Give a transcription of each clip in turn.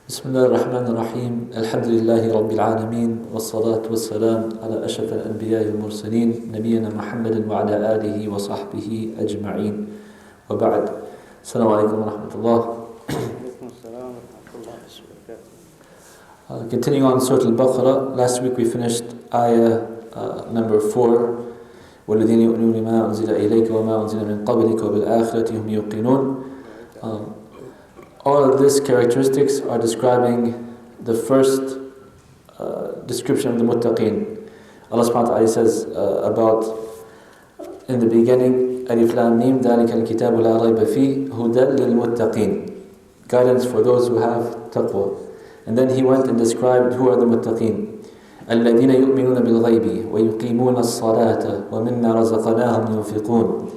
بسم الله الرحمن الرحيم الحمد لله رب العالمين والصلاة والسلام على أشرف الأنبياء والمرسلين نبينا محمد وعلى آله وصحبه أجمعين وبعد السلام عليكم ورحمة الله. Continuing on Surah Al-Baqarah, last week we finished ayah number 4 والذين يؤمنون بما أنزل إليك وما أنزل من قبلك وبالآخرة هم يوقنون. All of these characteristics are describing the first description of the muttaqeen. Allah subhanahu wa ta'ala says about in the beginning, Alif Lam Mim, ذَلِكَ الْكِتَابُ لَا رَيْبَ فِيهِ هُدًى لِلْمُتَّقِينَ, guidance for those who have taqwa. And then he went and described who are the muttaqeen. الَّذِينَ يُؤْمِنُونَ بِالْغَيْبِ وَيُقِيمُونَ الصَّلَاةَ وَمِنَّا رَزَقْنَاهُمْ يُنْفِقُونَ,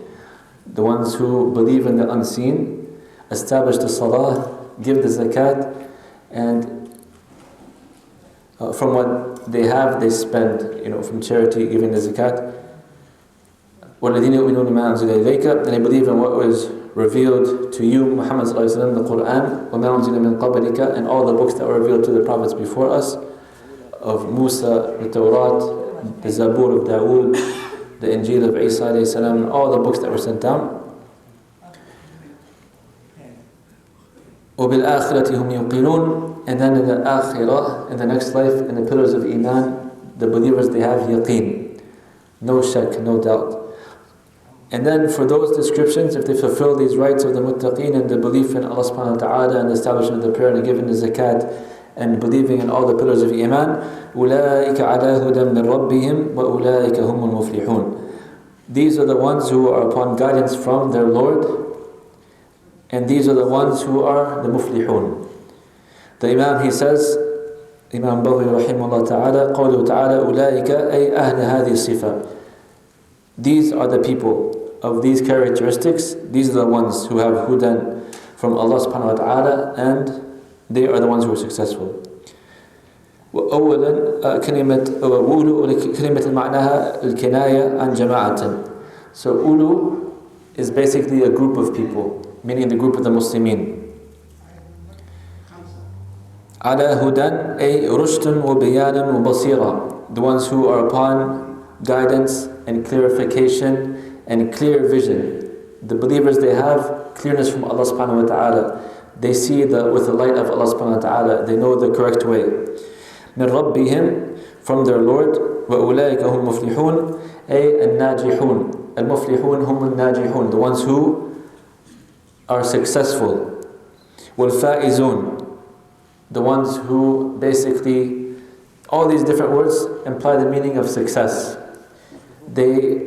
the ones who believe in the unseen, establish the salah, give the zakat, and from what they have they spend, from charity, giving the zakat. وَالَّذِينَ يُؤْمِنُونَ بِمَا أَنزِلَ إِلَيْكَ, and they believe in what was revealed to you, Muhammad sallallahu alaihi wasallam, the Quran, وَمَا أَنزِلَ مِن قَبْلِكَ, and all the books that were revealed to the prophets before us, of Musa, the Tawrat, the Zabur of Dawood, the Injil of Isa alayhi salam, and all the books that were sent down. وَبِالْآخِرَةِ هُمْ يُوقِنُونَ, and then in the akhirah, in the next life, in the pillars of iman, the believers, they have yaqeen, no shak, no doubt. And then for those descriptions, if they fulfill these rights of the muttaqeen and the belief in Allah subhanahu wa ta'ala and the establishment of the prayer and giving the zakat and believing in all the pillars of iman, أُولَٰئِكَ عَلَىٰ هُدًى مِّن رَبِّهِمْ وَأُولَٰئِكَ هُمُ الْمُفْلِحُونَ. These are the ones who are upon guidance from their Lord, and these are the ones who are the muflihun. The Imam, he says, Imam Al-Baghawi rahimahullah ta'ala, قوله ta'ala أولئك أي أهل هذه الصفة. These are the people of these characteristics. These are the ones who have hudan from Allah subhanahu wa ta'ala, and they are the ones who are successful. وأولا كلمة معناها الكناية عن جماعة. So ulu is basically a group of people, meaning the group of the Muslimin. على هدى أي رشد وبيان وبصيرة, the ones who are upon guidance and clarification and clear vision. The believers, they have clearness from Allah subhanahu wa ta'ala. They see with the light of Allah subhanahu wa ta'ala. They know the correct way. من ربهم, from their Lord. وأولئك هم المفلحون أي الناجحون. المفلحون هم الناجحون, the ones who are successful. والفائزون, the ones who basically, all these different words imply the meaning of success. They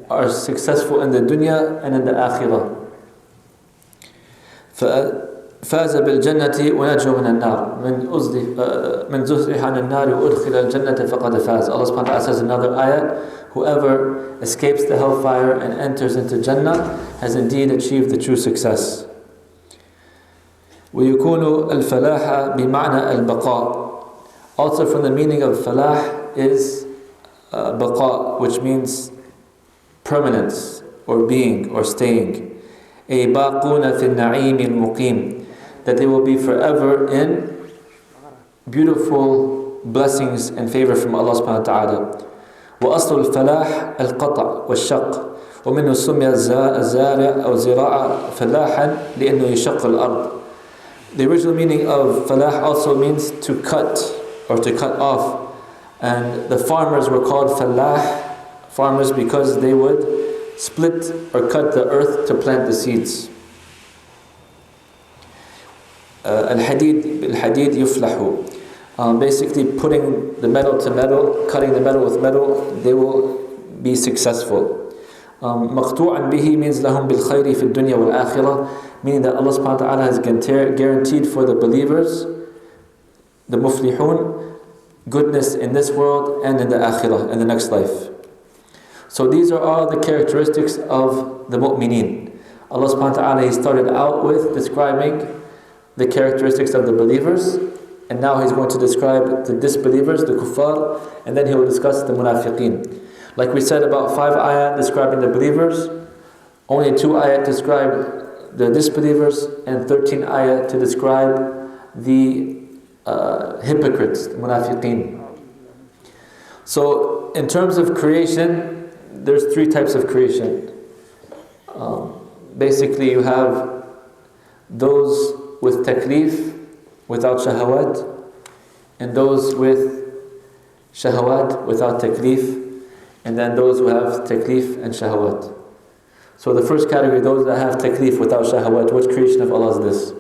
are successful in the dunya and in the akhirah. فاز بالجنة ونجوا من النار من زحزح عن النار وأدخل الجنة فقد فاز. Allah subhanahu wa ta'ala says in another ayat, whoever escapes the hellfire and enters into Jannah has indeed achieved the true success. ويكون الفلاح بمعنى البقاء. Also from the meaning of falah is baqa, which means permanence or being or staying. أي باقون في النعيم المقيم, that they will be forever in beautiful blessings and favor from Allah subhanahu wa ta'ala. وأصل الفلاح القطع والشق, ومنه سمي الزارع أو زراعة فلاحا لأنه يشق الأرض. The original meaning of falah also means to cut or to cut off, and the farmers were called falah, farmers, because they would split or cut the earth to plant the seeds. Al-Hadid yuflahu, basically putting the metal to metal, cutting the metal with metal, they will be successful. مقطوعا به means لهم بالخير في الدنيا والآخرة, meaning that Allah subhanahu wa ta'ala has guaranteed for the believers, the muflihun, goodness in this world and in the akhirah, in the next life. So these are all the characteristics of the mu'mineen. Allah subhanahu wa ta'ala, He started out with describing the characteristics of the believers, and now He's going to describe the disbelievers, the kuffar, and then He will discuss the munafiqeen. Like we said, about 5 ayat describing the believers, only 2 ayat describe the disbelievers, and 13 ayat to describe the hypocrites, munafiqeen. So in terms of creation, there's three types of creation. Basically you have those with taklif, without shahawat, and those with shahawat, without taklif, and then those who have taklif and shahawat. So the first category, those that have taklif without shahawat, what creation of Allah is this?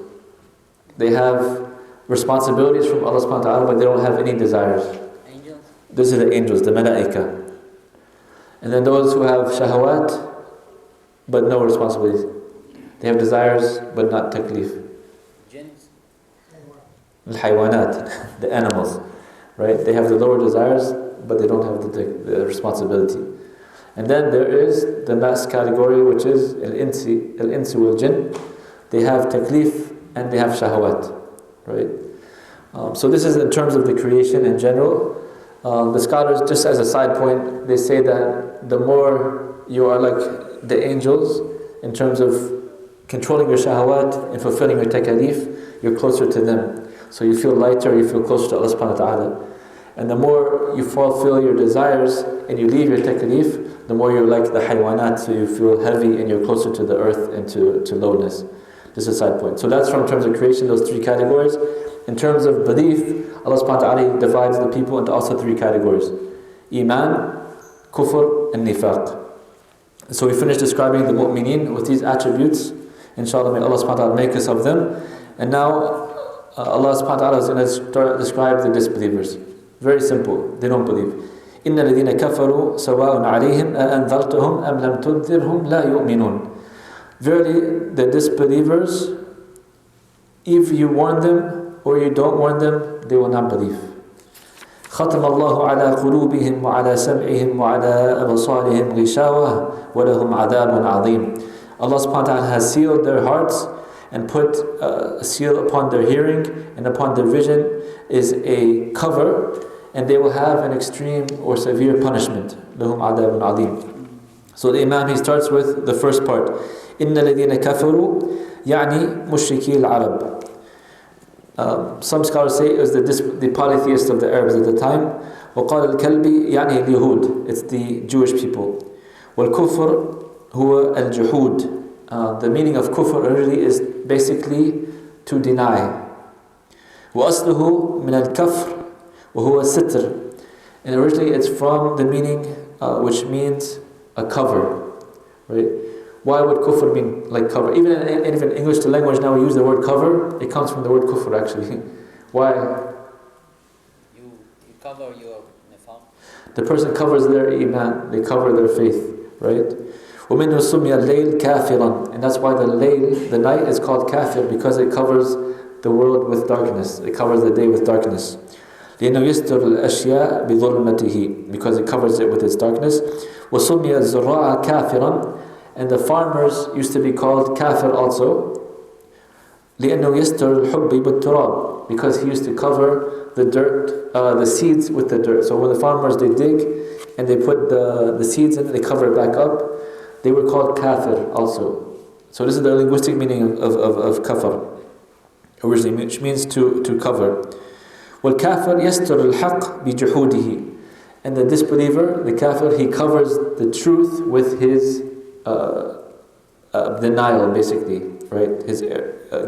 They have responsibilities from Allah subhanahu wa ta'ala, but they don't have any desires. Angels? This is the angels, the malaika. And then those who have shahawat, but no responsibilities. They have desires, but not taklif. Jinns? Al-haywanat, the animals. Right? They have the lower desires, but they don't have the responsibility. And then there is the last category, which is al-insi wal-jinn. They have taklif and they have shahawat. Right? So this is in terms of the creation in general. The scholars, just as a side point, they say that the more you are like the angels in terms of controlling your shahawat and fulfilling your takalif, you're closer to them. So you feel lighter, you feel closer to Allah subhanahu wa ta'ala. And the more you fulfill your desires and you leave your takalif, the more you're like the haywanat, so you feel heavy and you're closer to the earth and to lowness. This is a side point. So that's from terms of creation, those three categories. In terms of belief, Allah subhanahu wa ta'ala divides the people into also three categories: Iman, Kufr, and Nifaq. So we finished describing the mu'mineen with these attributes. Inshallah, may Allah subhanahu wa ta'ala make us of them. And now Allah subhanahu wa ta'ala is going to start describe the disbelievers. Very simple. They don't believe. إِنَّ الَّذِينَ كَفَرُوا سَوَاءٌ عَلَيْهِمْ أَأَنذَرْتَهُمْ أَمْ لَمْ تُنذِرْهُمْ لَا يُؤْمِنُونَ. Verily, the disbelievers, if you warn them or you don't warn them, they will not believe. ختم الله على قلوبهم وعلى سمعهم وعلى أبصارهم غشاوة ولهم عذاب عظيم. Allah subhanahu wa ta'ala has sealed their hearts and put a seal upon their hearing, and upon their vision is a cover, and they will have an extreme or severe punishment. لهم عذاب عظيم. So the Imam, he starts with the first part. إِنَّ الَّذِينَ كَفَرُوا يعني مُشْرِكِي الْعَرَبِ. Some scholars say it was the polytheists of the Arabs at the time. وقال الكلبي يعني اليهود. It's the Jewish people. والكفر هو الجحود. The meaning of kufr originally is basically to deny. وأصله من الكفر وهو الستر. And originally it's from the meaning which means a cover. Right? Why would kufr mean like cover? Even in English to language now we use the word cover. It comes from the word kufr actually. Why? You cover your nifaq. The person covers their iman. They cover their faith. Right? وَمِنْهُ سُمِّيَ اللَّيْلِ كَافِرًا. And that's why the layl, the night, is called kafir, because it covers the world with darkness. It covers the day with darkness. لأنه يستر الأشياء بظلمته, because it covers it with its darkness. وَسُمِّيَ الزُّرَّاءَ كَافِرًا. And the farmers used to be called kafir also. لأنه يستر الحب بالتراب, because he used to cover the dirt, the seeds with the dirt. So when the farmers, they dig and they put the seeds in, they cover it back up. They were called kafir also. So this is the linguistic meaning of kafir originally, which means to cover. وَالْكَافِرْ يَسْتُرُ الْحَقِّ بِجُحُودِهِ. And the disbeliever, the kafir, he covers the truth with his denial, basically, right? His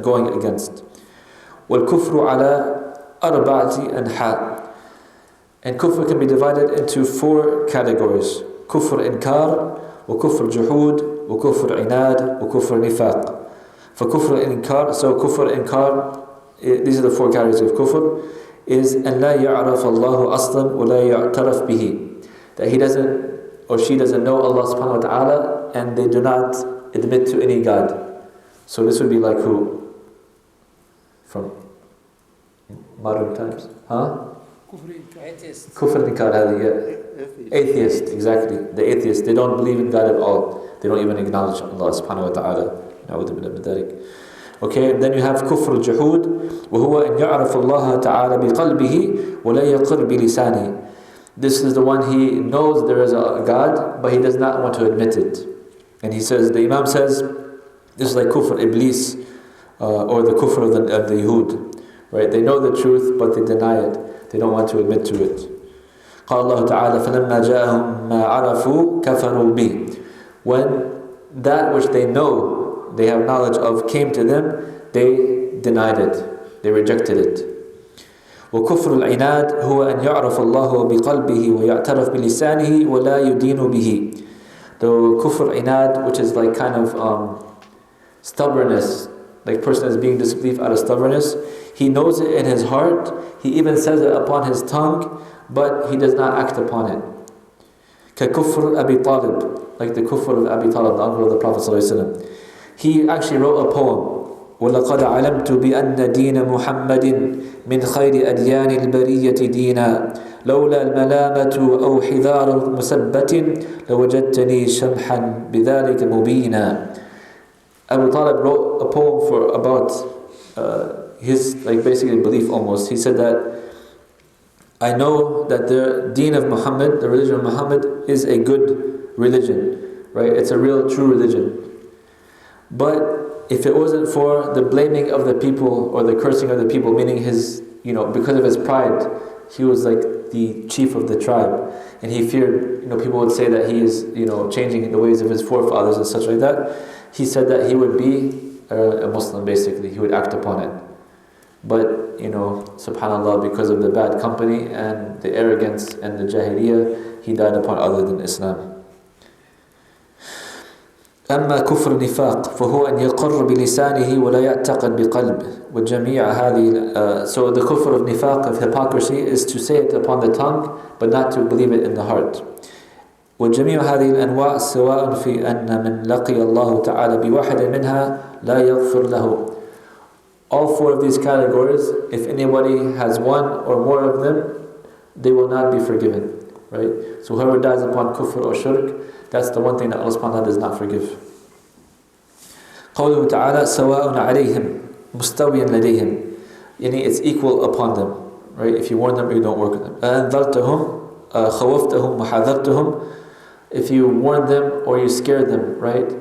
going against. وَالْكُفْرُ عَلَى أَرْبَعَةِ أَنْحَاءٍ. And kufr can be divided into four categories: kufr inkar, وكفر جحود, وكفر عناد, وكفر نفاق. For kufr inkar, so kufr inkar, these are the four categories of kufr, is أن لا يعرف الله أصلا ولا يعترف به. That he doesn't or she doesn't know Allah subhanahu wa ta'ala, and they do not admit to any God. So this would be like who? From modern times? Huh? Atheist. Kufr inkar, atheist, exactly. The atheists, they don't believe in God at all. They don't even acknowledge Allah subhanahu wa ta'ala. Okay, then you have kufr al-juhud, وهو أن يعرف الله تعالى بقلبه ولا يقر بلسانه. This is the one, he knows there is a God, but he does not want to admit it. And he says, the Imam says, this is like kufr iblis, or the kufr of the Yahud. Right? They know the truth, but they deny it. They don't want to admit to it. قال الله تعالى فلما جاءهم ما عرفوا كفروا به. When that which they know, they have knowledge of, came to them, they denied it. They rejected it. وكفر العناد هو أن يعرف الله بقلبه ويعترف بلسانه ولا يدين به. The kufr inad, which is like kind of stubbornness, like person is being disbelief out of stubbornness. He knows it in his heart, he even says it upon his tongue, but he does not act upon it. ككفر أبي طالب, like the kufr of Abi Talib, the uncle of the Prophet ﷺ. He actually wrote a poem. وَلَقَدْ عَلَمْتُ بِأَنَّ دِينَ مُحَمَّدٍ مِنْ خَيْرِ أَدْيَانِ الْبَرِيَّةِ دِينًا لولا الملامة أو حذار مسبة لوجدتني شمحا بذلك مبينا. Abu Talib wrote a poem about his basically belief almost. He said that I know that the deen of Muhammad, the religion of Muhammad, is a good religion, right? It's a real true religion. But if it wasn't for the blaming of the people or the cursing of the people, meaning his, because of his pride, he was like the chief of the tribe, and he feared, people would say that he is, changing the ways of his forefathers and such like that. He said that he would be a Muslim basically, he would act upon it. But, subhanAllah, because of the bad company and the arrogance and the jahiliyyah, he died upon other than Islam. أما كفر النفاق فهو أن يقر بلسانه ولا يعتقد بقلبه وجميع هذه so the kufr of nifaq, of hypocrisy, is to say it upon the tongue but not to believe it in the heart. وجميع هذه الأنواع سواء في أن من لقي الله تعالى بواحد منها لا يغفر له. All four of these categories, if anybody has one or more of them, they will not be forgiven. Right? So whoever dies upon kufr or shirk, that's the one thing that Allah subhanahu wa ta'ala does not forgive. قوله تعالى سواء عليهم مستويا لديهم, it's equal upon them, right? If you warn them or you don't work with them. أنذرتهم خوفتهم وحذرتهم, if you warn them or you scare them, right?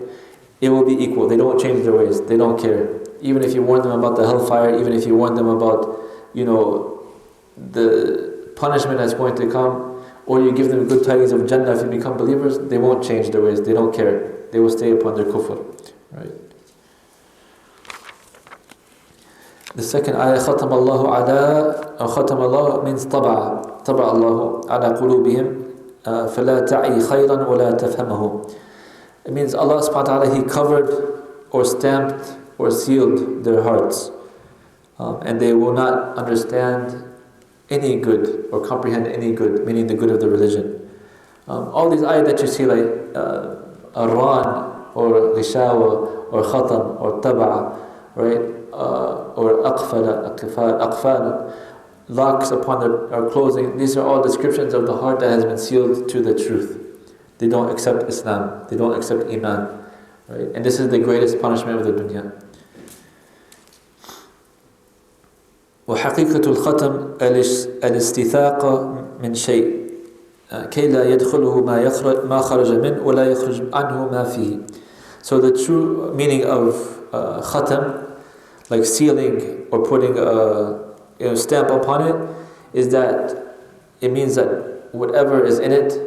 It will be equal. They don't change their ways. They don't care. Even if you warn them about the hellfire, even if you warn them about, the punishment that's going to come, or you give them good tidings of Jannah if you become believers, they won't change their ways. They don't care. They will stay upon their kufr. Right? The second ayah, ختم الله means طبع الله على قلوبهم فلا تعي خيرا ولا تفهمه. It means Allah subhanahu wa ta'ala, He covered or stamped or sealed their hearts, and they will not understand any good or comprehend any good, meaning the good of the religion. All these ayat that you see, like arran or ghishawa or khatam or taba'a, right, or aqfal, locks upon our clothing, these are all descriptions of the heart that has been sealed to the truth. They don't accept Islam, they don't accept Iman, right? And this is the greatest punishment of the dunya. وحقيقة الختم الاستيثاق من شيء كي لا يدخله ما خرج منه ولا يخرج عنه ما فيه. So the true meaning of khatam, like sealing or putting a stamp upon it, is that it means that whatever is in it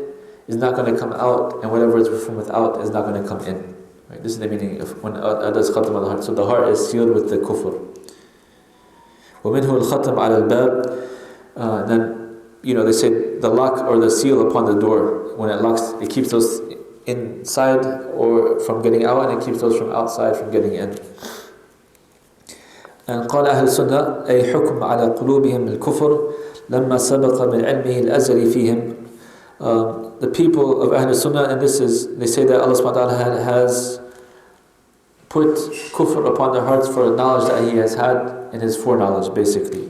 is not going to come out, and whatever is from without is not going to come in. Right? This is the meaning of when does khatam on the heart. So the heart is sealed with the kufr. ومنه الختم على الباب. Then they say the lock or the seal upon the door, when it locks, it keeps those inside or from getting out, and it keeps those from outside from getting in. And قال أهل السنة أي حكم على قلوبهم الكفر لما سبق من علمه الأزلي فيهم. The people of Ahl Sunnah, and they say that Allah subhanahu wa ta'ala has put kufr upon their hearts for knowledge that He has had in His foreknowledge, basically.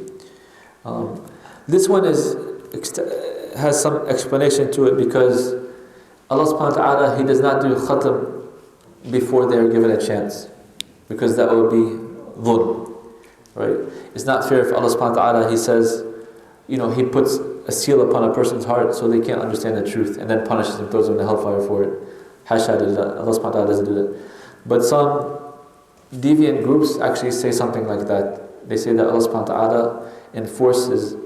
This one has some explanation to it, because Allah subhanahu wa ta'ala, He does not do khatam before they are given a chance, because that would be dhulm, right? It's not fair if Allah subhanahu wa ta'ala, He says, He puts a seal upon a person's heart so they can't understand the truth, and then punishes them, throws them in the hellfire for it. Hasha lillah. Allah subhanahu wa ta'ala doesn't do that. But some deviant groups actually say something like that, They say that Allah subhanahu wa ta'ala enforces,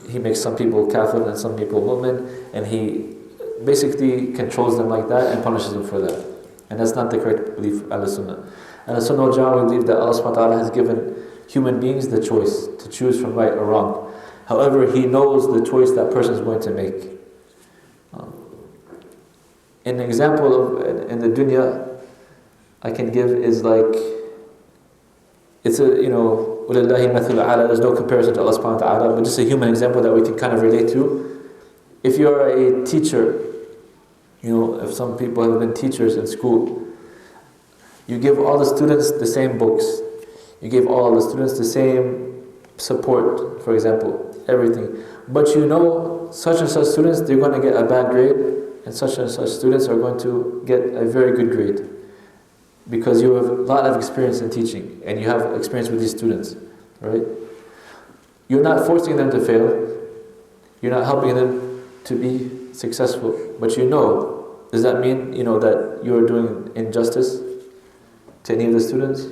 He makes some people kafir and some people mu'min, and He basically controls them like that and punishes them for that. And that's not the correct belief of Al-Sunnah. Al-Sunnah wal Jama'ah, we believe that Allah subhanahu wa ta'ala has given human beings the choice to choose from right or wrong. However, He knows the choice that person is going to make. An example of in the dunya I can give is like, it's a, وَلِلَّهِ مَثُلُ الْأَعْلَى, there's no comparison to Allah subhanahu wa ta'ala, but just a human example that we can kind of relate to. If you're a teacher, if some people have been teachers in school, you give all the students the same books, you give all the students the same support, for example, everything. But such and such students, they're going to get a bad grade, and such students are going to get a very good grade. Because you have a lot of experience in teaching, and you have experience with these students, right? You're not forcing them to fail, you're not helping them to be successful, but does that mean, that you're doing injustice to any of the students?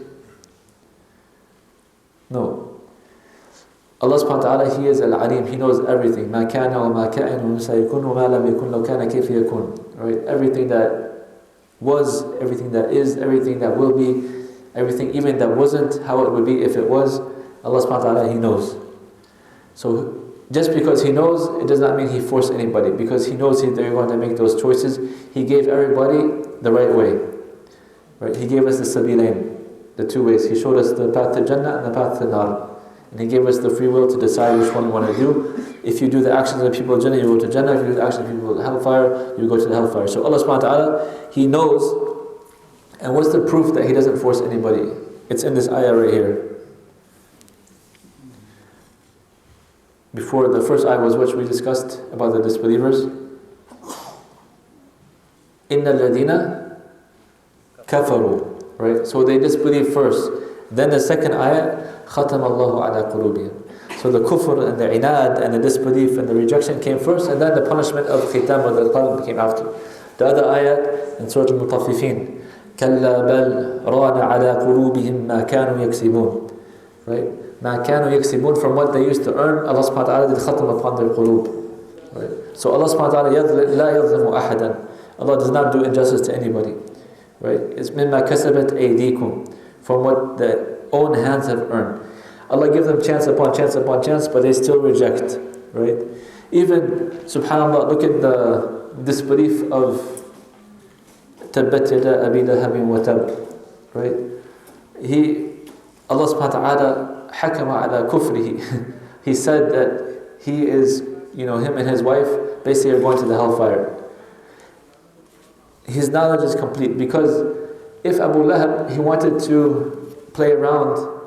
No. Allah subhanahu wa ta'ala, He is Al-Alim, He knows everything. مَا كَانَ وَمَا كَائِنٌ وَمَا سَيَكُونُ وَمَا لَمْ يَكُنْ لَوْ كَانَ كَيْفَ يَكُونُ. Right? Everything that was, everything that is, everything that will be, everything even that wasn't, how it would be if it was, Allah subhanahu wa ta'ala, He knows. So just because He knows, it does not mean He forced anybody. Because He knows they're going to make those choices, He gave everybody the right way. Right? He gave us the sabilain, the two ways. He showed us the path to Jannah and the path to Nar. And He gave us the free will to decide which one we want to do. If you do the actions of the people of Jannah, you go to Jannah. If you do the actions of the people of Hellfire, you go to the Hellfire. So Allah subhanahu wa ta'ala, He knows. And what's the proof that He doesn't force anybody? It's in this ayah right here. Before, the first ayah was what we discussed about the disbelievers. إِنَّ الَّذِينَ كَفَرُوا. Right? So they disbelieve first. Then the second ayah, خَتَمَ اللَّهُ عَلَى قُلُوبِهِمْ. So the kufr and the inad and the disbelief and the rejection came first, and then the punishment of khitam or the qalb came after. The other ayah in Surah Al-Mutaffifin, كَلَّا بَلْ رَانَ عَلَى قُلُوبِهِمْ مَا كَانُوا يَكْسِبُونَ. Right? مَا كَانُوا يَكْسِبُونَ, from what they used to earn, Allah subhanahu wa ta'ala did khatam upon their qulub. Right? So Allah subhanahu wa ta'ala لَا يَظْلِمُ أَحَدًا. Allah does not do injustice to anybody. Right? It's مِمَّا كَسَبَتْ أَيْدِيكُمْ, from what their own hands have earned. Allah gives them chance upon chance upon chance, but they still reject. Right? Even, subhanAllah, look at the disbelief of تَبَّتْ يَدَا أَبِي لَهَبٍ وَتَبٍ. Right? Allah subhanahu wa ta'ala حَكَمَ عَلَى كُفْرِهِ. He said that he is, him and his wife basically are going to the hellfire. His knowledge is complete, because if Abu Lahab, he wanted to play around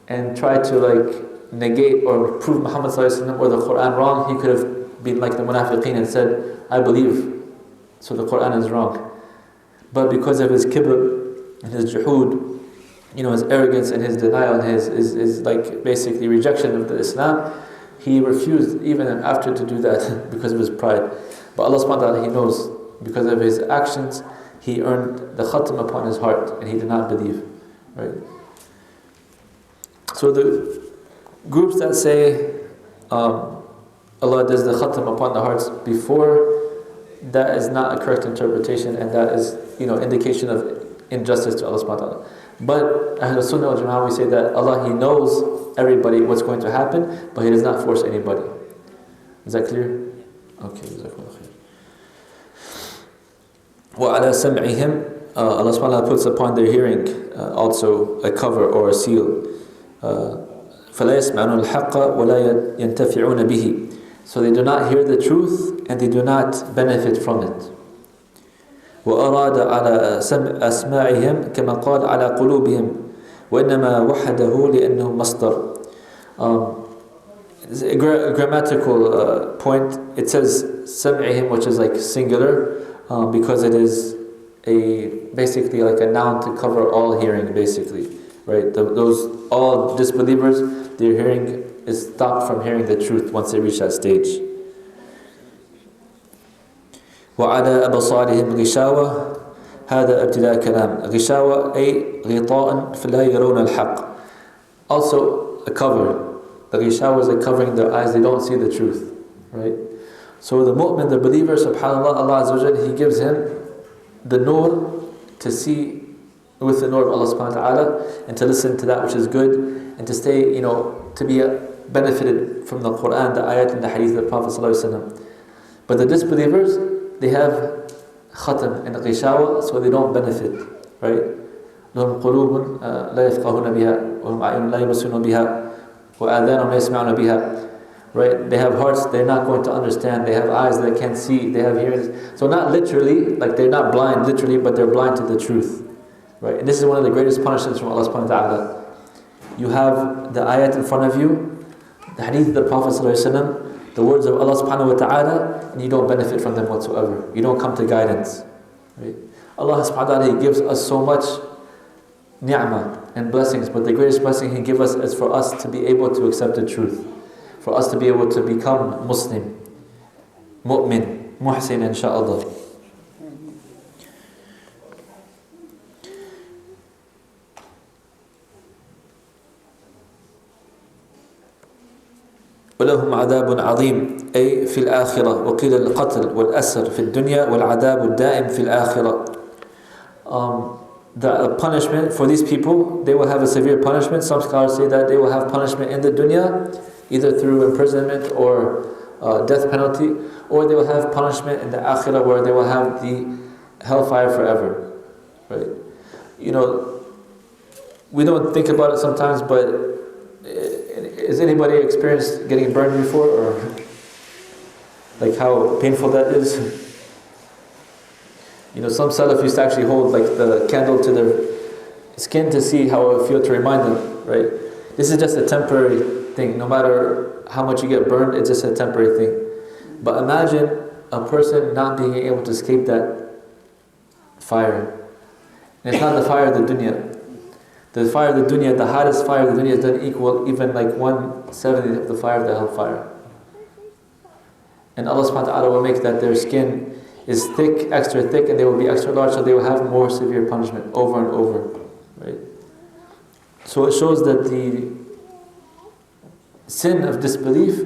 and try to negate or prove Muhammad ﷺ or the Quran wrong, he could have been like the munafiqeen and said, I believe, so the Quran is wrong. But because of his kibr and his juhud, his arrogance and his denial and his basically rejection of the Islam, he refused even after to do that because of his pride. But Allah subhanahu wa ta'ala, He knows, because of his actions, he earned the khatam upon his heart, and he did not believe. Right? So the groups that say Allah does the khatam upon the hearts before, that is not a correct interpretation, and that is indication of injustice to Allah subhanahu wa ta'ala. But Ahlul Sunnah wal Jama'ah, we say that Allah, He knows everybody what's going to happen, but He does not force anybody. Is that clear? Okay, jazakumullah khair. وَعَلَى سَمْعِهِمْ, Allah subhanahu wa ta'ala puts upon their hearing also a cover or a seal. فَلَا يَسْمَعُونَ الْحَقَّ وَلَا يَنْتَفِعُونَ بِهِ. So they do not hear the truth and they do not benefit from it. وَأَرَادَ عَلَى أَسْمَاعِهِمْ كَمَا قَالَ عَلَى قُلُوبِهِمْ وَإِنَّمَا وَحَدَهُ لِأَنَّهُ مَصْدَرٌ. A grammatical point, it says سَمْعِهِمْ, which is like singular, because it is basically like a noun to cover all hearing, basically, right? Those all disbelievers, their hearing is stopped from hearing the truth once they reach that stage. وعلى أبصارهم غشاوة هذا ابتداء كلام غشاوة أي غطاء فلا يرون الحق. Also, a cover. The ghishawa is like covering their eyes, they don't see the truth. Right? So the mu'min, the believer, subhanAllah, Allah Azza wa Jal, He gives him the nur to see with the nur of Allah subhanahu wa ta'ala, and to listen to that which is good, and to stay, to be benefited from the Quran, the ayat, and the hadith of the Prophet sallallahu alaihi wasallam. But the disbelievers, they have khatam and ghishawa, so they don't benefit, right? لهم قلوب لا يفقهون بها وهم أعين لا يبصرون بها وآذان لا يسمعون بها. Right? They have hearts they're not going to understand. They have eyes that can't see. They have ears. So not literally, like they're not blind literally, but they're blind to the truth. Right? And this is one of the greatest punishments from Allah subhanahu wa ta'ala. You have the ayat in front of you, the hadith of the Prophet sallallahu alaihi wasallam, the words of Allah subhanahu wa ta'ala, and you don't benefit from them whatsoever. You don't come to guidance. Right? Allah subhanahu wa ta'ala, He gives us so much ni'mah and blessings, but the greatest blessing He gives us is for us to be able to accept the truth. For us to be able to become Muslim, mu'min, muhsin, insha'Allah. ولهم عذاب عظيم أي في الآخرة وقيل القتل والأسر في الدنيا والعذاب الدائم في الآخرة. The punishment for these people, they will have a severe punishment. Some scholars say that they will have punishment in the dunya, either through imprisonment or death penalty, or they will have punishment in the akhirah where they will have the hellfire forever. Right? We don't think about it sometimes, but has anybody experienced getting burned before, or like how painful that is? Some Salaf used to actually hold like the candle to their skin to see how it would feel, to remind them, right? This is just a temporary thing. No matter how much you get burned, it's just a temporary thing. But imagine a person not being able to escape that fire. And it's not the fire of the dunya. The fire of the dunya, the hottest fire of the dunya doesn't equal even like 1/70 of the fire of the hellfire. And Allah subhanahu wa ta'ala will make that their skin is thick, extra thick, and they will be extra large, so they will have more severe punishment over and over. Right? So it shows that the sin of disbelief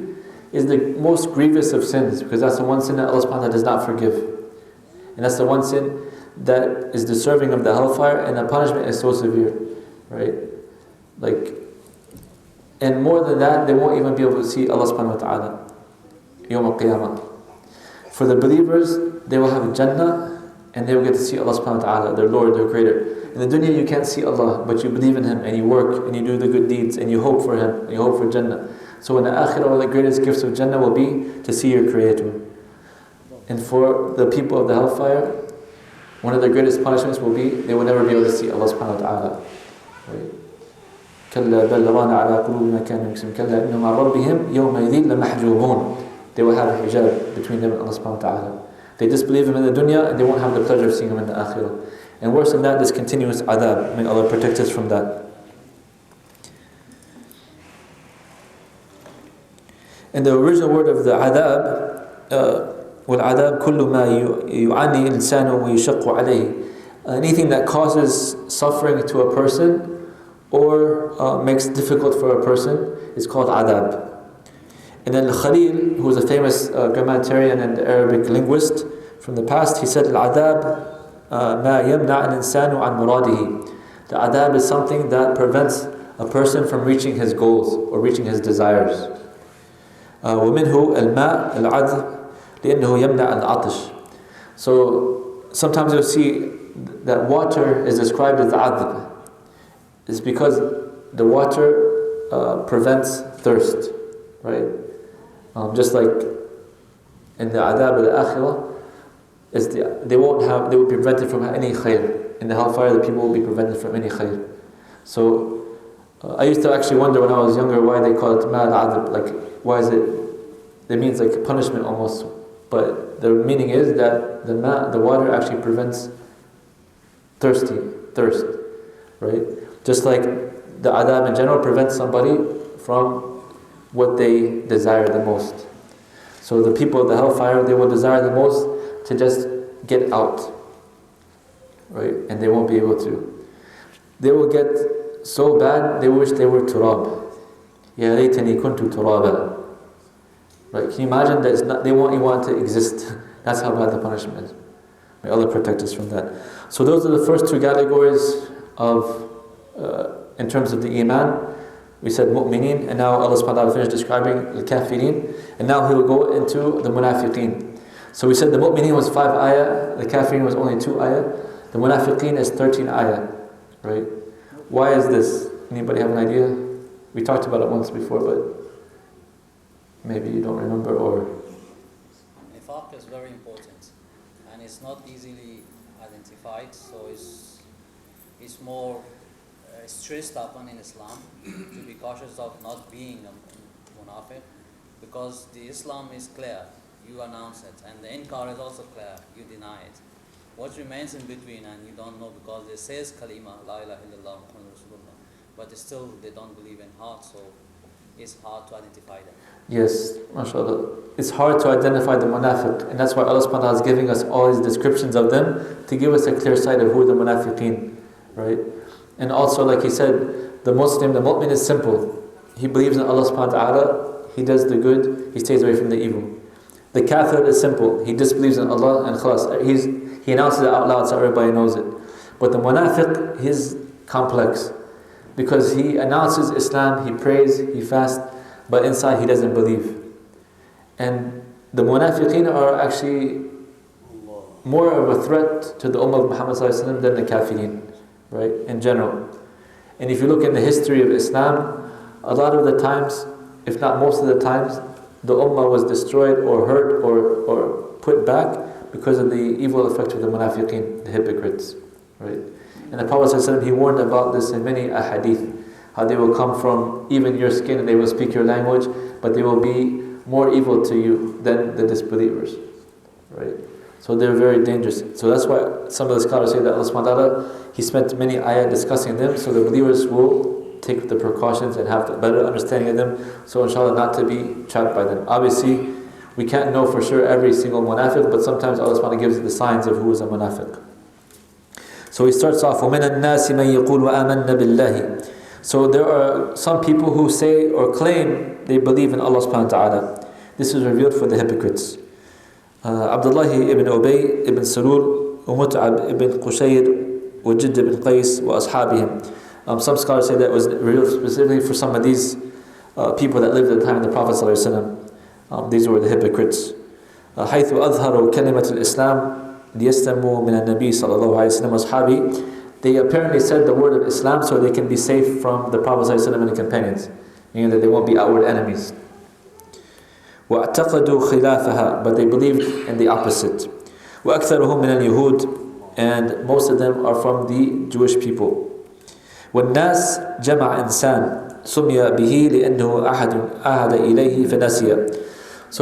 is the most grievous of sins, because that's the one sin that Allah subhanahu wa ta'ala does not forgive. And that's the one sin that is deserving of the hellfire, and the punishment is so severe. Right? And more than that, they won't even be able to see Allah subhanahu wa ta'ala Yawm al-Qiyamah. For the believers, they will have Jannah, and they will get to see Allah subhanahu wa ta'ala, their Lord, their Creator. In the dunya you can't see Allah, but you believe in Him, and you work, and you do the good deeds, and you hope for Him, and you hope for Jannah. So in the akhirah, one of the greatest gifts of Jannah will be to see your Creator. And for the people of the hellfire, one of the greatest punishments will be, they will never be able to see Allah subhanahu wa ta'ala. Right? كَلَّا بَلْ رَانَ عَلَىٰ قُلُوبِهِمْ مَا كَانُوا يَكْسِبُونَ كَلَّا إِنَّهُمْ عَنْ رَبِّهِمْ يَوْمَئِذٍ لَمَحْجُوبُونَ. They will have a hijab between them and Allah subhanahu wa ta'ala. They disbelieve Him in the dunya, and they won't have the pleasure of seeing Him in the akhirah. And worse than that, this continuous adab. May Allah protect us from that. And the original word of the adab, وَالْعَذَابْ كُلُّ مَا يُعَانِي الْإِنسَانُ وَيُشَقُّ عَلَيْهِ. Anything that causes suffering to a person or makes it difficult for a person is called adab. And then Khalil, who was a famous grammarian and Arabic linguist from the past, he said, Al-adab ma yamna al-insanu an muradihi. The adab is something that prevents a person from reaching his goals or reaching his desires. وَمِنْهُ الْمَاء الْعَذْبِ لِأَنَّهُ يَمْنَعَ الْعَطْشِ. So sometimes you'll see that water is described as the adab. It's because the water prevents thirst, right? Just like in the adab al-akhirah, they will be prevented from any khair. In the hellfire, the people will be prevented from any khair. So I used to actually wonder when I was younger why they call it ma al-adab. Like, why is it means like punishment almost. But the meaning is that the water actually prevents thirst, right? Just like the adab in general prevents somebody from what they desire the most. So the people of the hellfire, they will desire the most to just get out, right? And they won't be able to. They will get so bad, they wish they were turab. يَا لَيْتَنِي كُنْتُ تُرَابًا. Right? Can you imagine that they won't even want to exist? That's how bad the punishment is. May Allah protect us from that. So those are the first two categories of, in terms of the iman. We said mu'mineen, and now Allah subhanahu wa ta'ala finished describing al-kafirin, and now He will go into the munafiqeen. So we said the mu'mineen was 5 ayah, the kafirin was only 2 ayah, the munafiqeen is 13 ayah, right? Why is this? Anybody have an idea? We talked about it once before, but maybe you don't remember, or... Nifaq is very important, and it's not easily identified, so it's more stressed upon in Islam to be cautious of not being a munafiq, because the Islam is clear, you announce it, and the inkar is also clear, you deny it. What remains in between, and you don't know, because it says kalima, la ilaha illallah Muhammadur Rasulullah, but still they don't believe in heart, so it's hard to identify them. Yes, mashallah. It's hard to identify the munafiq, and that's why Allah subhanahu wa ta'ala is giving us all these descriptions of them to give us a clear sight of who the munafiqeen, right? And also, like he said, the Muslim, the mu'min is simple. He believes in Allah subhanahu wa ta'ala, he does the good, he stays away from the evil. The kafir is simple. He disbelieves in Allah and khalas. He announces it out loud so everybody knows it. But the munafiq, he's complex. Because he announces Islam, he prays, he fasts, but inside he doesn't believe. And the munafiqeen are actually more of a threat to the ummah of Muhammad ﷺ than the kafirin, right, in general. And if you look in the history of Islam, a lot of the times, if not most of the times, the ummah was destroyed or hurt or put back because of the evil effect of the munafiqeen, the hypocrites, right? And the Prophet ﷺ, he warned about this in many ahadith, how they will come from even your skin and they will speak your language, but they will be more evil to you than the disbelievers, right? So they're very dangerous. So that's why some of the scholars say that Allah subhanahu wa ta'ala, He spent many ayat discussing them, so the believers will take the precautions and have a better understanding of them, so inshallah not to be trapped by them. Obviously, we can't know for sure every single munafiq, but sometimes Allah subhanahu wa ta'ala gives the signs of who is a munafiq. So he starts off, وَمِنَ النَّاسِ مَنْ يَقُولُ وَآمَنَّ بِاللَّهِ. So there are some people who say or claim they believe in Allah subhanahu wa ta'ala. This is revealed for the hypocrites. Abdullah ibn Ubay ibn Salul, Mut'ab ibn Qushayr, Wajid ibn Qais, wa ashabihim. Some scholars say that was revealed specifically for some of these people that lived at the time of the Prophet ﷺ. These were the hypocrites. حيث أظهروا كلمة الإسلام ليستموا من النبي صلى الله عليه وسلم وأصحابه. They apparently said the word of Islam so they can be safe from the Prophet ﷺ and the companions, meaning that they won't be outward enemies. وَاعْتَقَدُوا خِلَافَهَا, but they believed in the opposite. وَأَكْثَرُهُم مِنَ الْيَهُودِ, and most of them are from the Jewish people. وَالنَّاسِ جَمَعَ إِنسان سُمِيَ بِهِ لِأَنَّهُ أَحَدَ إِلَيْهِ فَنَسِيَ. So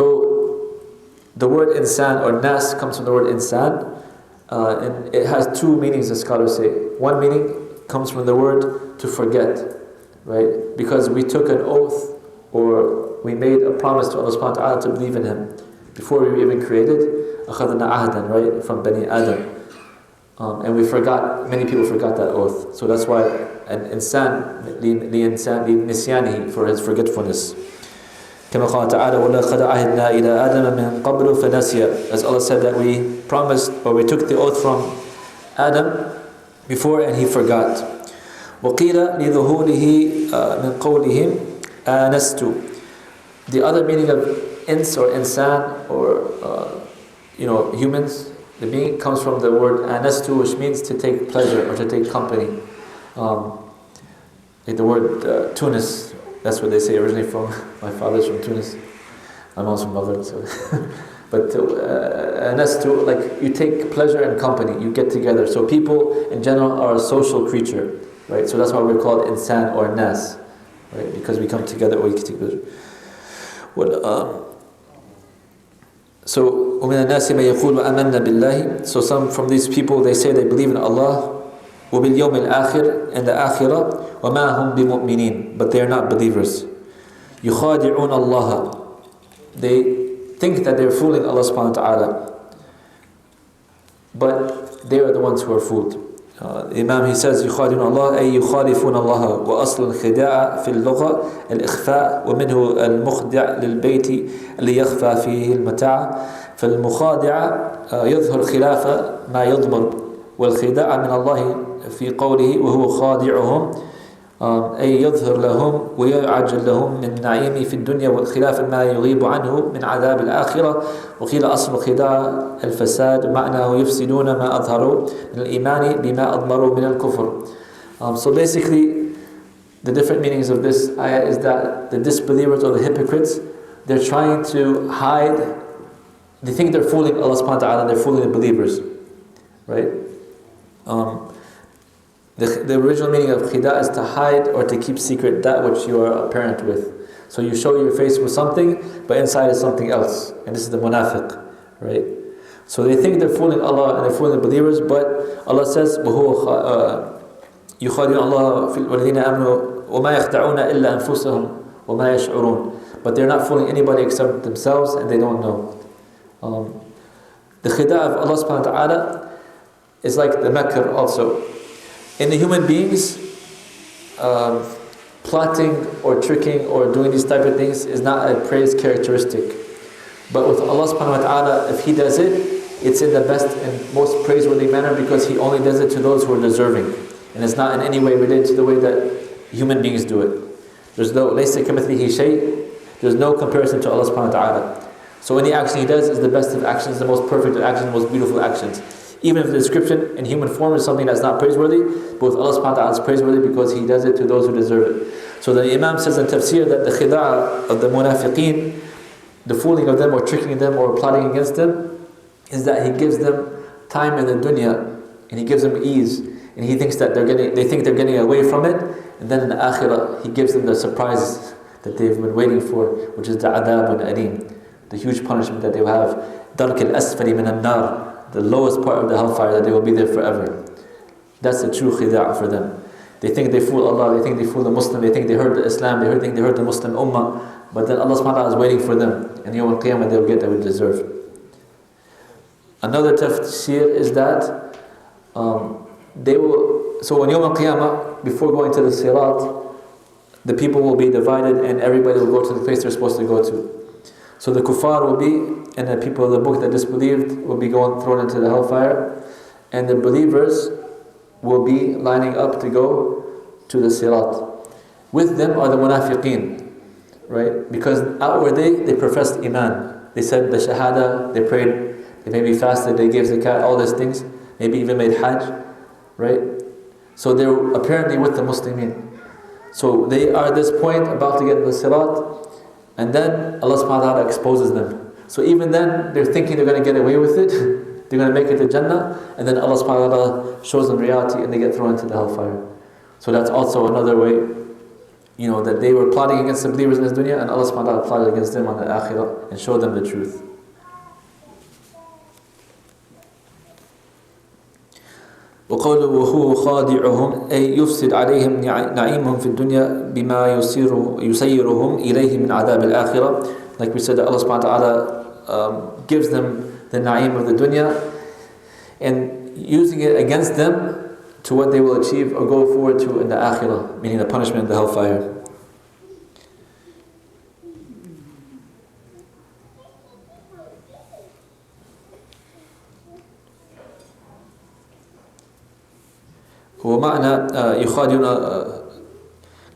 the word insan or nas comes from the word insan, and it has two meanings, the scholars say. One meaning comes from the word to forget, right? Because we took an oath or we made a promise to Allah subhanahu wa ta'ala to believe in Him before we were even created. أَخَذْنَا عَهْدًا, right? From Bani Adam. And we forgot, many people forgot that oath. So that's why an insan, لِنِسْيَانِهِ, for his forgetfulness. كما قال تعالى وَلَقَدْ عَهِدْنَا إِلَىٰ آدَمَ مِنْ قَبْلُ فَنَسِيَ. As Allah said that we promised, or we took the oath from Adam before and he forgot. وَقِيلَ لِظُهُورِهِ مِنْ قَوْلِهِمْ آنَسْتُ. The other meaning of ins or insan or humans, the meaning comes from the word anastu, which means to take pleasure or to take company. Like the word Tunis, that's what they say originally from. My father's from Tunis. My mom's from Maghreb. So but anastu, like you take pleasure in company, you get together. So people in general are a social creature, right? So that's why we're called insan or nas, right? Because we come together or we can take pleasure. So وَمِنَ النَّاسِ مَنْ يَقُولُ وَآمَنَّ بِاللَّهِ. So some from these people, they say they believe in Allah, وَبِالْيَوْمِ الْآخِرِ, and the Akhirah, وَمَا هُمْ بِمُؤْمِنِينَ, but they are not believers. يُخَادِعُونَ اللَّهَ. They think that they're fooling Allah subhanahu wa ta'ala, but they are the ones who are fooled. Imam, he says يخادعون الله أي يخالفون الله وأصل الخداع في اللغة الإخفاء ومنه المخدع للبيت اللي يخفى فيه المتاع فالمخادع يظهر خلاف ما يضمر والخداع من الله في قوله وهو خادعهم أي يظهر لهم ويعجل لهم من نعيم في الدنيا والخلاف ما يغيب عنه من عذاب الآخرة وقيل أصل الخداع الفساد معناه يفسدون ما أظهروا من الإيمان بما أضمروا من الكفر. So basically the different meanings of this ayah is that the disbelievers or the hypocrites, they're trying to hide, they think they're fooling Allah subhanahu wa ta'ala, they're fooling the believers, right? The original meaning of khida is to hide or to keep secret that which you are apparent with. So you show your face with something, but inside is something else. And this is the munafiq, right? So they think they're fooling Allah and they're fooling the believers, but Allah says, يُخَادِعُونَ اللَّهَ وَالَّذِينَ آمَنُوا وَمَا يَخْدَعُونَ إِلَّا أَنفُسَهُمْ وَمَا يَشْعُرُونَ. But they're not fooling anybody except themselves and they don't know. The khida of Allah subhanahu wa ta'ala is like the makr also. In the human beings, plotting or tricking or doing these type of things is not a praised characteristic. But with Allah subhanahu wa ta'ala, if He does it, it's in the best and most praiseworthy manner because He only does it to those who are deserving. And it's not in any way related to the way that human beings do it. There's no لَيْسَ كَمِثْلِهِ شَيْءٍ. There's no comparison to Allah subhanahu wa ta'ala. So any action He does is the best of actions, the most perfect of actions, the most beautiful actions. Even if the description in human form is something that's not praiseworthy, but with Allah subhanahu wa ta'ala is praiseworthy because He does it to those who deserve it. So the Imam says in Tafseer that the khida' of the munafiqeen, the fooling of them or tricking them or plotting against them, is that He gives them time in the dunya and He gives them ease, and He thinks that they think they're getting away from it, and then in the akhirah He gives them the surprises that they've been waiting for, which is the adab and alim, the huge punishment that they will have. Dark al-asfali min an-nar, the lowest part of the hellfire, that they will be there forever. That's the true khida' for them. They think they fool Allah, they think they fool the Muslim, they think they hurt the Islam, they think they hurt the Muslim ummah, but then Allah subhanahu wa ta'ala is waiting for them, and Yawm al-Qiyamah they will get what they deserve. Another tafsir is that they will, so on Yawm al-Qiyamah, before going to the Sirat, the people will be divided and everybody will go to the place they're supposed to go to. So the kuffar will be, and the people of the book that disbelieved will be thrown into the hellfire, and the believers will be lining up to go to the Sirat. With them are the munafiqeen, right? Because outwardly they professed iman. They said the shahada, they prayed, they maybe fasted, they gave zakat, all these things, maybe even made hajj, right? So they're apparently with the Muslimin. So they are at this point about to get to the Sirat, and then Allah subhanahu wa ta'ala exposes them. So even then, they're thinking they're going to get away with it, they're going to make it to Jannah, and then Allah subhanahu wa ta'ala shows them reality and they get thrown into the hellfire. So that's also another way, that they were plotting against the believers in this dunya, and Allah subhanahu wa ta'ala plotted against them on the akhirah and showed them the truth. وقوله وهو خادعهم أي يفسد عليهم نعيمهم في الدنيا بما يسيرهم إليه من عذاب الآخرة. Like we said, that Allah subhanahu wa ta'ala gives them the na'im of the dunya and using it against them to what they will achieve or go forward to in the akhirah, meaning the punishment of the hellfire. ومعنى يخادعون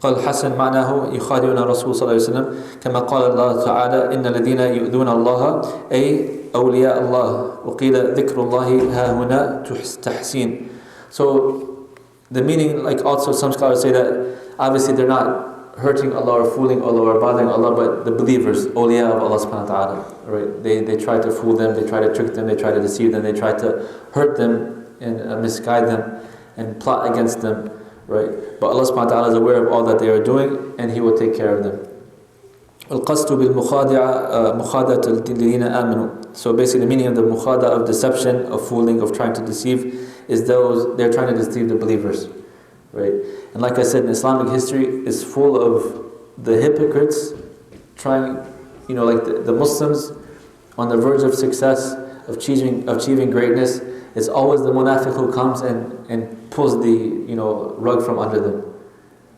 قال الحسن معناه يخادعون الرسول صلى الله عليه وسلم كما قال الله تعالى إن الذين يؤذون الله أي أولياء الله وقيل ذكر الله ها هنا تحسين. So the meaning, like also some scholars say that obviously they're not hurting Allah or fooling Allah or bothering Allah, but the believers, awliya of Allah subhanahu wa ta'ala, right? They try to fool them, they try to trick them, they try to deceive them, they try to hurt them and misguide them and plot against them, right? But Allah subhanahu wa ta'ala is aware of all that they are doing and He will take care of them. القصد بالمخادعة مخادعة الذين آمنوا. So basically the meaning of the mukhada, of deception, of fooling, of trying to deceive, is they're trying to deceive the believers, right? And like I said, in Islamic history is full of the hypocrites trying, like the Muslims on the verge of success, of achieving greatness, It's always the munafiq who comes and pulls the rug from under them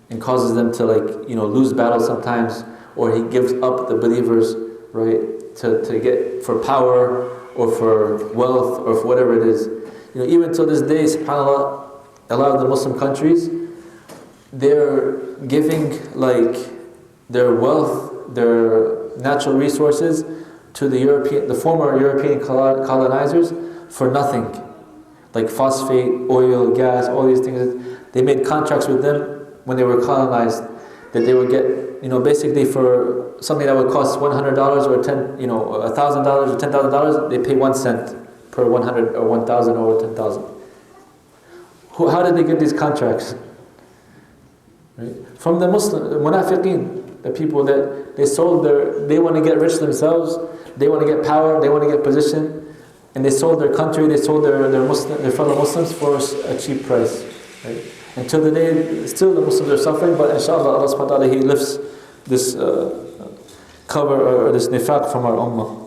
and causes them to lose battles sometimes, or he gives up the believers, right, to get for power or for wealth or for whatever it is. Even till this day, subhanAllah, a lot of the Muslim countries, they're giving their wealth, their natural resources to the former European colonizers for nothing. Like phosphate, oil, gas, all these things. They made contracts with them when they were colonized that they would get, basically for something that would cost $100 or $1,000 or $10,000, they pay 1 cent per 100 or 1,000 or 10,000. How did they get these contracts? Right? From the munafiqeen, the people that they want to get rich themselves, they want to get power, they want to get position, and they sold their country, they sold their fellow Muslims for a cheap price. Right? Until the day, still the Muslims are suffering, but inshallah, Allah subhanahu wa ta'ala, He lifts this cover or this nifaq from our ummah.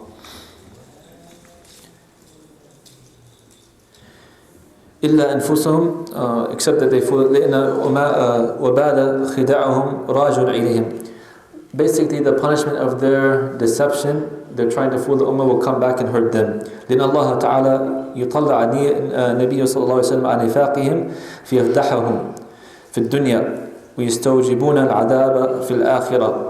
إلا أنفسهم, except that they fool, لأن وبال خداعهم راج إليهم. Basically, the punishment of their deception, they're trying to fool the ummah, will come back and hurt them. لأن الله تعالى يطلع النبي صلى الله عليه وسلم عن نفاقهم فيفضحهم في الدنيا ويستوجبون العذاب في الآخرة.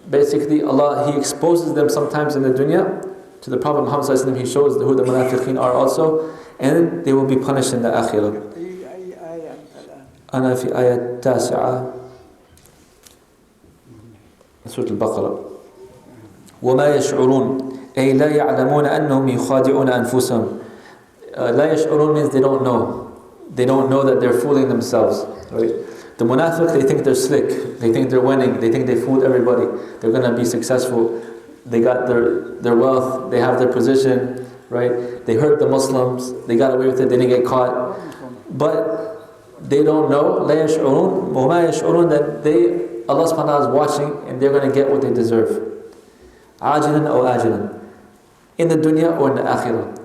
Basically, Allah, He exposes them sometimes in the dunya. To the Prophet Muhammad sallallahu alaihi wasallam, He shows who the munafiqeen are also, and they will be punished in the akhirah. أنا في آية 9 سورة البقرة. وما يشعرون أي لا يعلمون أنهم يخادعون أنفسهم. لا يشعرون means they don't know. They don't know that they're fooling themselves. Right? The munafiq, they think they're slick. They think they're winning. They think they fooled everybody. They're going to be successful. They got their wealth. They have their position. Right? They hurt the Muslims. They got away with it. They didn't get caught. But they don't know. لا يشعرون وما يشعرون that Allah subhanahu wa ta'ala is watching and they're going to get what they deserve. عاجلا أو آجلا. In the dunya or in the akhirah.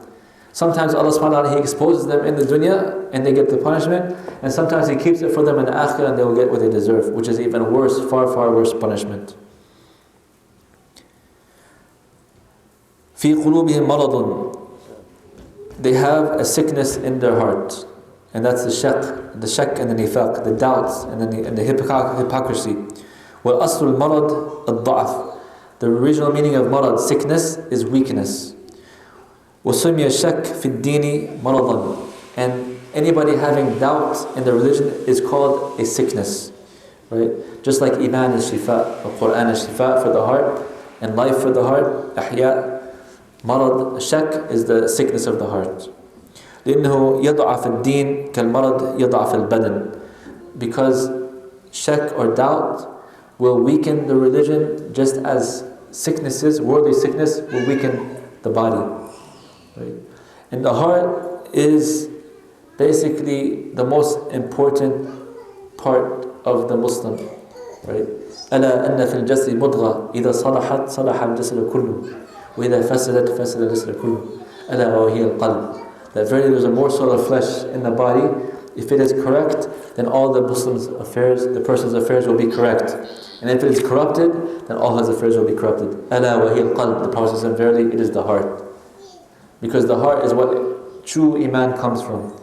Sometimes Allah subhanahu wa ta'ala, He exposes them in the dunya and they get the punishment, and sometimes He keeps it for them in the akhirah and they will get what they deserve, which is even worse, far, far worse punishment. في قلوبهم مرض. They have a sickness in their heart, and that's the shak and the nifaq, the doubts and the hypocrisy. والأصل المرض الضعف. The original meaning of marad, sickness, is weakness. وسمي الشك في الدين مرضا. And anybody having doubt in the religion is called a sickness. Right? Just like iman is shifa, or Quran is shifa for the heart, and life for the heart, ahya. Marad, shak, is the sickness of the heart. لأنه يضعف الدين كالمرض يضعف البدن. Because shak or doubt will weaken the religion just as sicknesses, worldly sickness, will weaken the body. Right? And the heart is basically the most important part of the Muslim. Right? ألا أن في الجسد مضغة إذا صلحت صلح الجسد كله وإذا فسدت فسد الجسد كله ألا وهي القلب. That verily there's a morsel of flesh in the body. If it is correct, then all the Muslim's affairs, the person's affairs will be correct. And if it is corrupted, then all his affairs will be corrupted. ألا وهي القلب. The Prophet said, verily it is the heart. Because the heart is what true iman comes from.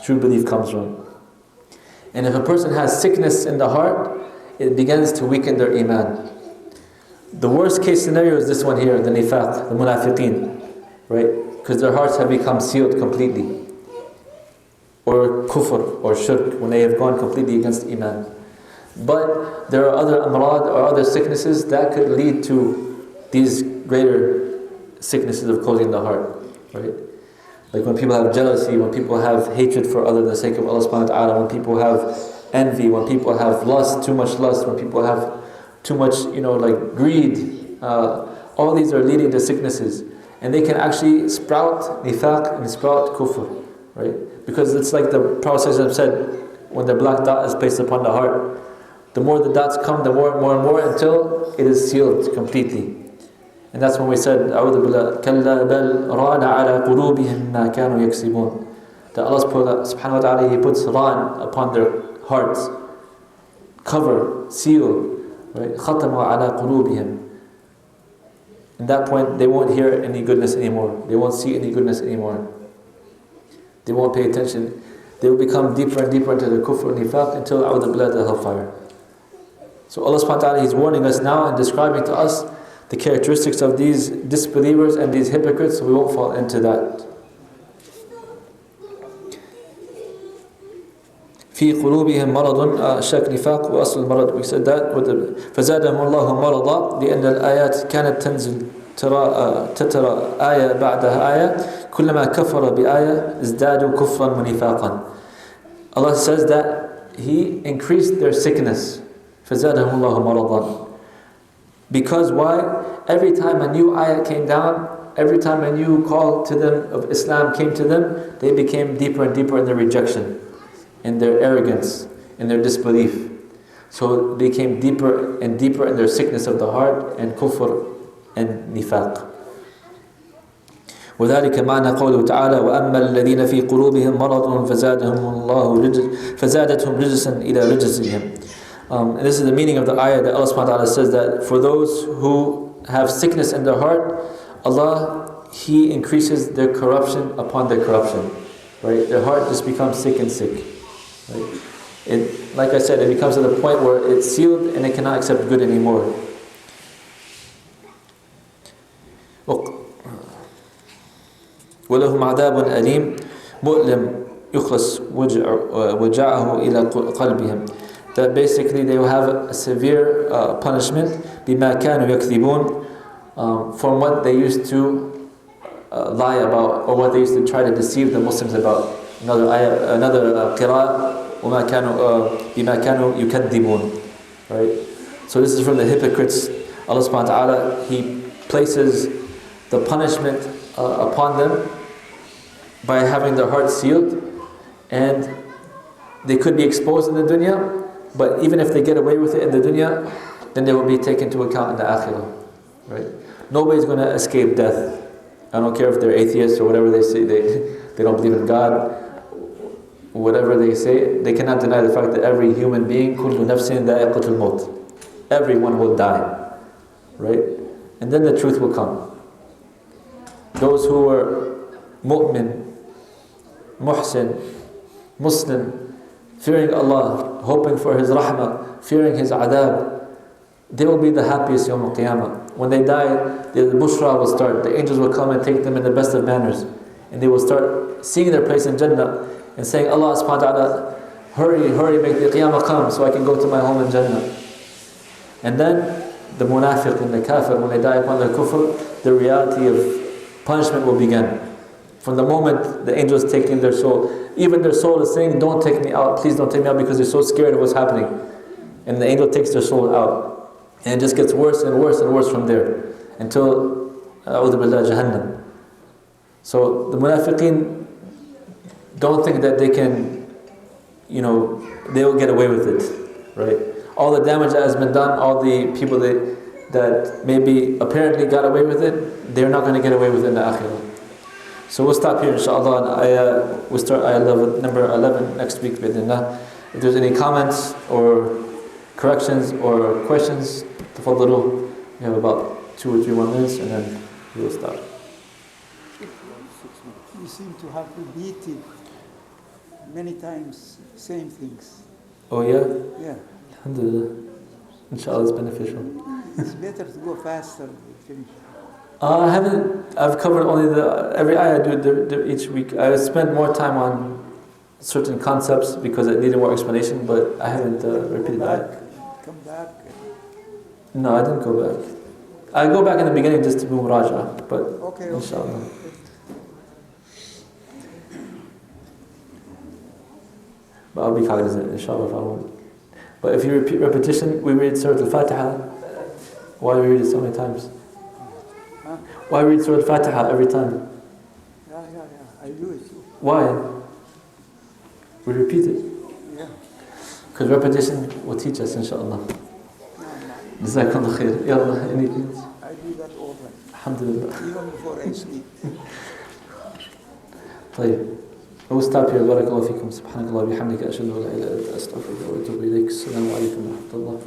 True belief comes from. And if a person has sickness in the heart, it begins to weaken their iman. The worst case scenario is this one here, the nifaq, the munafiqeen. Right? Because their hearts have become sealed completely. Or kufr, or shirk, when they have gone completely against iman. But there are other amrad or other sicknesses that could lead to these greater sicknesses of closing the heart. Right? Like when people have jealousy, when people have hatred for other than the sake of Allah subhanahu wa ta'ala, when people have envy, when people have lust, too much lust, when people have too much, greed. All these are leading to sicknesses. And they can actually sprout nifaq and sprout kufr. Right? Because it's like the Prophet said, when the black dot is placed upon the heart, the more the dots come, the more and more until it is sealed completely. And that's when we said, أعوذ بالله كلا بل ران على قلوبهم ما كانوا يكسبون. That Allah subhanahu wa ta'ala, He puts ran upon their hearts, cover, seal, right? ختموا على قلوبهم. At that point, they won't hear any goodness anymore. They won't see any goodness anymore. They won't pay attention. They will become deeper and deeper into the kufr and nifaq until a'udhu billah, the hellfire. So Allah subhanahu wa ta'ala, He's warning us now and describing to us the characteristics of these disbelievers and these hypocrites, so we won't fall into that. في قلوبهم مرض شك نفاق وأصل المرض, we said that, فزادهم الله مرضا لأن الآيات كانت تنزل تترى آية بعدها آية كلما كفر بآية ازدادوا كفرا ونفاقا. Allah says that He increased their sickness. فزادهم الله مرضا. Because why? Every time a new ayah came down, every time a new call to them of Islam came to them, they became deeper and deeper in their rejection, in their arrogance, in their disbelief. So they became deeper and deeper in their sickness of the heart and kufr and nifaq. وذلك معنى قوله تعالى وأما الذين في قلوبهم مرض فزادتهم رجسا إلى رجسهم. And this is the meaning of the ayah that Allah subhanahu wa ta'ala says that for those who have sickness in their heart, Allah, He increases their corruption upon their corruption. Right? Their heart just becomes sick and sick. Right? It, like I said, it becomes to the point where it's sealed and it cannot accept good anymore. وَلَهُمْ عَذَابٌ أَلِيمٌ مُؤْلِمٌ يُخْلَصْ وَجَعَهُ إِلَى قَلْبِهِمْ. That basically they will have a severe punishment بِمَا كَانُوا يَكْذِبُونَ, from what they used to lie about, or what they used to try to deceive the Muslims about. Another ayah, another qira'ah, وَمَا كَانُوا بِمَا كَانُوا يُكَذِّبُونَ. Right? So this is from the hypocrites. Allah subhanahu wa ta'ala, He places the punishment upon them by having their hearts sealed, and they could be exposed in the dunya, but even if they get away with it in the dunya, then they will be taken into account in the akhirah. Right? Nobody's going to escape death. I don't care if they're atheists or whatever they say, they don't believe in God, whatever they say, they cannot deny the fact that every human being, كُلُّ نَفْسٍ ذَائِقَةُ الْمَوْتِ, everyone will die. Right? And then the truth will come. Those who were mu'min, muhsin, Muslim, fearing Allah, hoping for His rahmah, fearing His adab, they will be the happiest yawm al-qiyamah. When they die, the bushra will start. The angels will come and take them in the best of manners. And they will start seeing their place in Jannah and saying, Allah subhanahu wa ta'ala, hurry, make the qiyamah come so I can go to my home in Jannah. And then the munafiq and the kafir, when they die upon their kufr, the reality of punishment will begin. From the moment the angel is taking their soul, even their soul is saying, don't take me out, please don't take me out, because they're so scared of what's happening. And the angel takes their soul out. And it just gets worse and worse and worse from there, until a'udhu billah, Jahannam. So the munafiqeen don't think that they can, they will get away with it. Right? All the damage that has been done, all the people that maybe apparently got away with it, they're not going to get away with it in the akhirah. So we'll stop here inshallah, and we'll start ayah number 11 next week. If there's any comments or corrections or questions, tafaddalu. We have about 2 or 3 more minutes and then we will start. You seem to have repeated many times same things. Oh yeah? Yeah. Alhamdulillah. Inshallah it's beneficial. It's better to go faster and finish. I've covered only every ayah I do each week. I spent more time on certain concepts because it needed more explanation, but I haven't repeated that. Come back. No, I didn't go back. I go back in the beginning just to do muraja, but Okay. inshallah. But I'll be cognizant, inshallah, if I won't. But if you repeat repetition, we read Surah Al-Fatiha. Why do we read it so many times? Huh? Why read Surah Al-Fatiha every time? Yeah. I do it. Why? We repeat it. Yeah. Because repetition will teach us, inshallah. No. Jazakallah khair. Yallah, anything else? I I do that all the time, Alhamdulillah. even before I sleep. طيب. We'll stop here. بارك الله فيكم. سبحانك الله وبحمدك أشهد أن لا إله إلا أنت أستغفرك وأتوب إليك. السلام عليكم ورحمة الله.